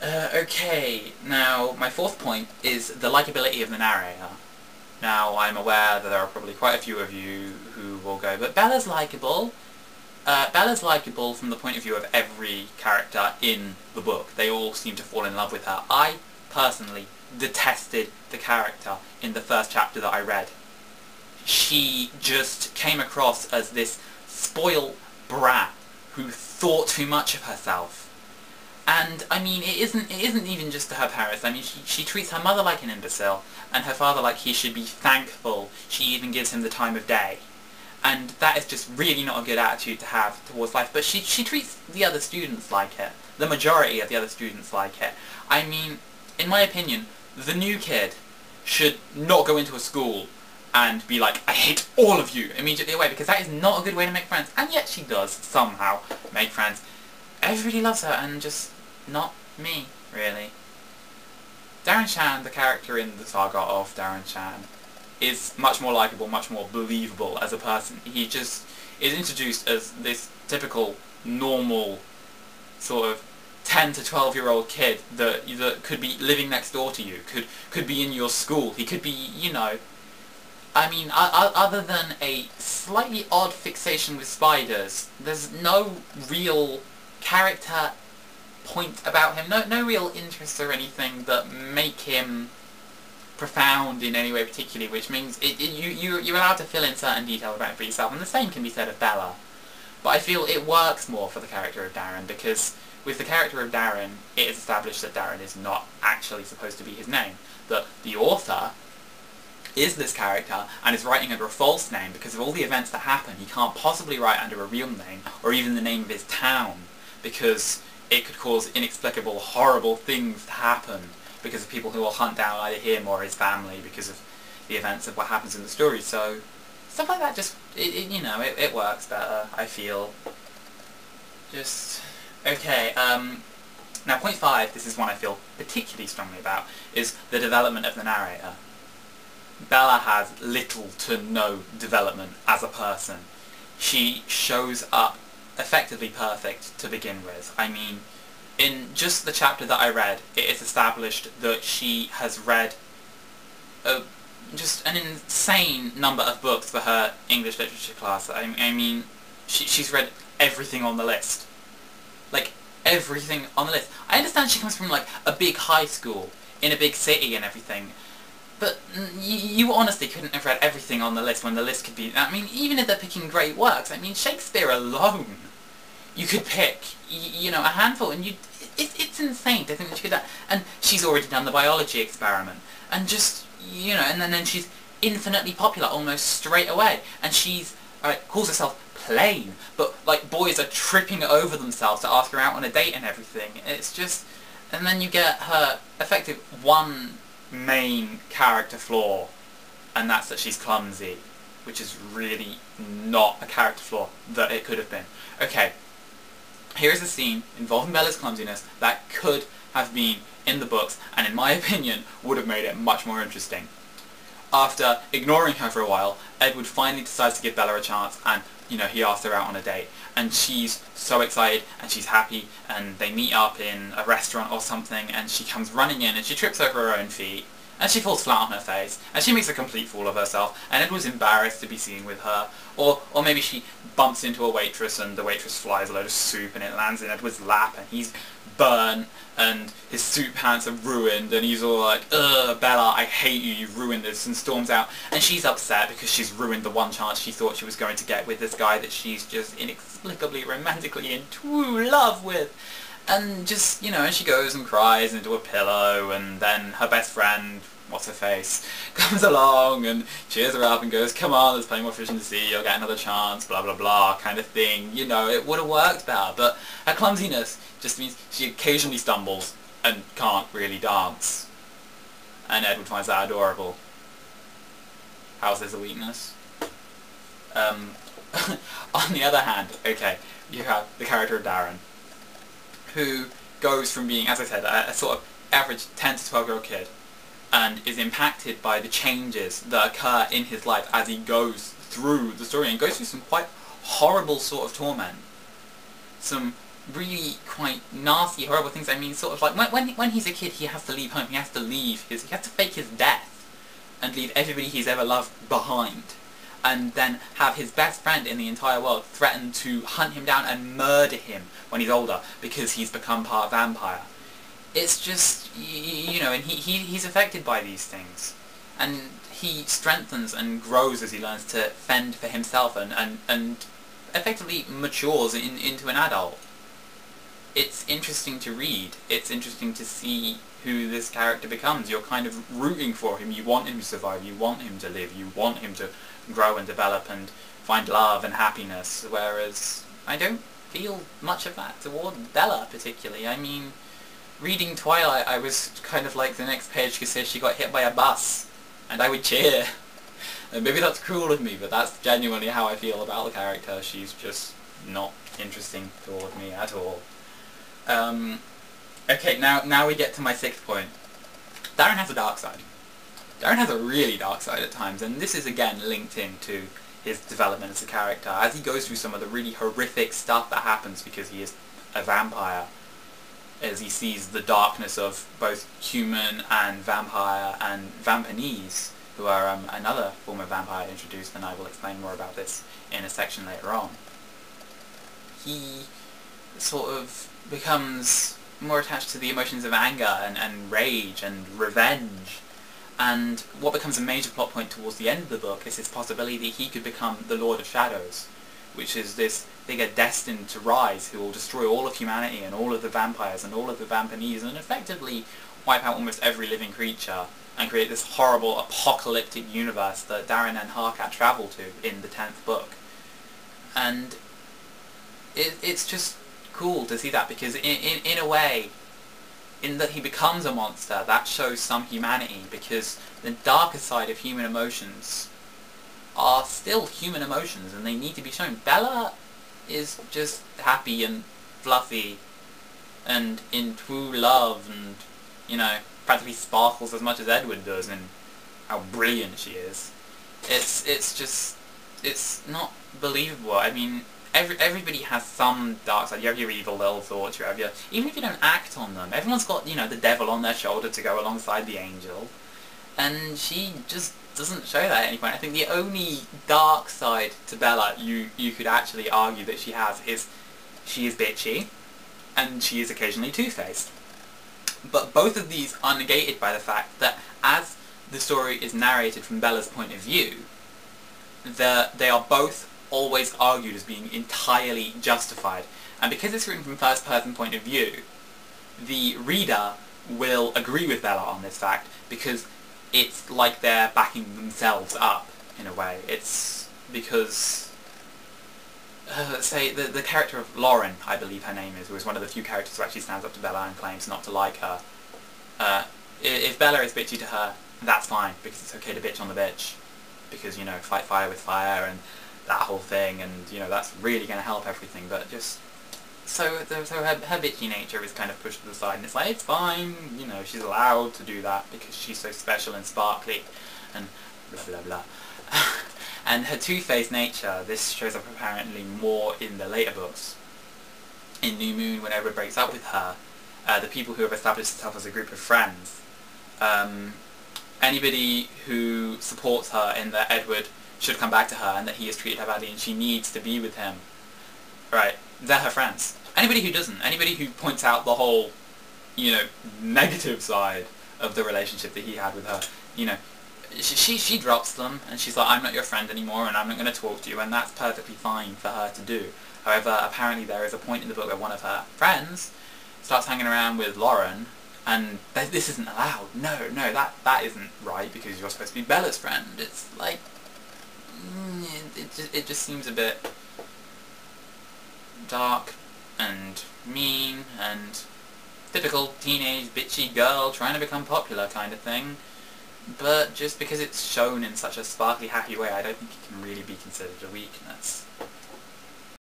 Okay, now my fourth point is the likability of the narrator. Now, I'm aware that there are probably quite a few of you who will go, but Bella's likeable. Bella's likeable from the point of view of every character in the book. They all seem to fall in love with her. I, personally, detested the character in the first chapter that I read. She just came across as this spoiled brat who thought too much of herself. And, I mean, it isn't even just to her parents. I mean, she treats her mother like an imbecile, and her father like he should be thankful. She even gives him the time of day. And that is just really not a good attitude to have towards life. But she treats the other students like it. The majority of the other students like it. I mean, in my opinion, the new kid should not go into a school and be like, I hate all of you immediately away, because that is not a good way to make friends. And yet she does, somehow, make friends. Everybody loves her, and just not me, really. Darren Shan, the character in the Saga of Darren Shan, is much more likeable, much more believable as a person. He just is introduced as this typical, normal, sort of 10 to 12-year-old kid that could be living next door to you, could be in your school. He could be, you know, I mean, other than a slightly odd fixation with spiders, there's no real character point about him, no real interests or anything that make him profound in any way particularly, which means you're allowed to fill in certain detail about it for yourself, and the same can be said of Bella. But I feel it works more for the character of Darren, because with the character of Darren, it is established that Darren is not actually supposed to be his name, that the author is this character and is writing under a false name because of all the events that happen. He can't possibly write under a real name, or even the name of his town, because it could cause inexplicable, horrible things to happen because of people who will hunt down either him or his family because of the events of what happens in the story. So stuff like that just, it works better, I feel. Just, okay, now point 5, this is one I feel particularly strongly about, is the development of the narrator. Bella has little to no development as a person. She shows up effectively perfect to begin with. I mean, in just the chapter that I read, it is established that she has read just an insane number of books for her English literature class. I mean, she's read everything on the list. Like, everything on the list. I understand she comes from, like, a big high school in a big city and everything, but you honestly couldn't have read everything on the list when the list could be... I mean, even if they're picking great works, I mean, Shakespeare alone, you could pick, a handful, and it's insane to think that she could do that. And she's already done the biology experiment, and just, and then she's infinitely popular almost straight away, and she's, calls herself plain, but, like, boys are tripping over themselves to ask her out on a date and everything. It's just... And then you get her effective one main character flaw, and that's that she's clumsy, which is really not a character flaw that it could have been. Okay, here's a scene involving Bella's clumsiness that could have been in the books, and in my opinion would have made it much more interesting. After ignoring her for a while, Edward finally decides to give Bella a chance, and he asks her out on a date, and she's so excited and she's happy, and they meet up in a restaurant or something, and she comes running in and she trips over her own feet and she falls flat on her face and she makes a complete fool of herself, and Edward's embarrassed to be seen with her, or maybe she bumps into a waitress and the waitress flies a load of soup and it lands in Edward's lap and he's burnt and his suit pants are ruined and he's all like, ugh, Bella, I hate you, you've ruined this, and storms out, and she's upset because she's ruined the one chance she thought she was going to get with this guy that she's just inexplicably romantically in true love with. And just, and she goes and cries into a pillow, and then her best friend, what's her face, comes along and cheers her up and goes, come on, there's plenty more fish in the sea, you'll get another chance, blah blah blah, kind of thing. It would have worked better, but her clumsiness just means she occasionally stumbles and can't really dance. And Edward finds that adorable. How's this a weakness? On the other hand, okay, you have the character of Darren, who goes from being, as I said, a sort of average 10 to 12-year-old kid, and is impacted by the changes that occur in his life as he goes through the story, and goes through some quite horrible sort of torment. Some really quite nasty, horrible things. I mean, sort of like when he's a kid, he has to leave home. He has to fake his death and leave everybody he's ever loved behind, and then have his best friend in the entire world threaten to hunt him down and murder him when he's older because he's become part vampire. It's just, you know, and he's affected by these things, and he strengthens and grows as he learns to fend for himself and effectively matures into an adult. It's interesting to read. It's interesting to see who this character becomes. You're kind of rooting for him. You want him to survive. You want him to live. You want him to grow and develop and find love and happiness. Whereas I don't feel much of that toward Bella particularly. I mean, reading Twilight, I was kind of like the next page could say she got hit by a bus, and I would cheer. And maybe that's cruel of me, but that's genuinely how I feel about the character. She's just not interesting toward me at all. Okay, now we get to my 6th point. Darren has a dark side. Darren has a really dark side at times, and this is again linked into his development as a character. As he goes through some of the really horrific stuff that happens because he is a vampire, as he sees the darkness of both human and vampire and vampanese, who are another form of vampire introduced, and I will explain more about this in a section later on. He sort of becomes more attached to the emotions of anger and rage and revenge, and what becomes a major plot point towards the end of the book is his possibility that he could become the Lord of Shadows, which is this figure destined to rise who will destroy all of humanity and all of the vampires and all of the vampanese and effectively wipe out almost every living creature and create this horrible apocalyptic universe that Darren and Harkat travel to in the 10th book. And it's just cool to see that, because in a way, in that he becomes a monster, that shows some humanity, because the darker side of human emotions are still human emotions and they need to be shown. Bella is just happy and fluffy and in true love and, you know, practically sparkles as much as Edward does in how brilliant she is. It's not believable. I mean, everybody has some dark side. You have your evil little thoughts, you have your, even if you don't act on them, everyone's got, you know, the devil on their shoulder to go alongside the angel, and she just doesn't show that at any point. I think the only dark side to Bella you could actually argue that she has is she is bitchy, and she is occasionally two-faced. But both of these are negated by the fact that as the story is narrated from Bella's point of view, they are both always argued as being entirely justified. And because it's written from first-person point of view, the reader will agree with Bella on this fact, because it's like they're backing themselves up, in a way. It's because, say, the character of Lauren, I believe her name is, who is one of the few characters who actually stands up to Bella and claims not to like her. If Bella is bitchy to her, that's fine, because it's okay to bitch on the bitch. Because, you know, fight fire with fire and that whole thing, and, you know, that's really going to help everything, but just... So her bitchy nature is kind of pushed to the side, and it's like, it's fine, you know, she's allowed to do that because she's so special and sparkly, and blah blah blah. And her two-faced nature, this shows up apparently more in the later books. In New Moon, when Edward breaks up with her, the people who have established themselves as a group of friends, anybody who supports her in that Edward should come back to her and that he has treated her badly and she needs to be with him, right, they're her friends. Anybody who doesn't, anybody who points out the whole, you know, negative side of the relationship that he had with her, you know, she drops them and she's like, I'm not your friend anymore and I'm not going to talk to you, and that's perfectly fine for her to do. However, apparently there is a point in the book where one of her friends starts hanging around with Lauren, and this isn't allowed. No, that isn't right, because you're supposed to be Bella's friend. It's like, it just seems a bit dark and mean and typical teenage bitchy girl trying to become popular kind of thing. But just because it's shown in such a sparkly, happy way, I don't think it can really be considered a weakness.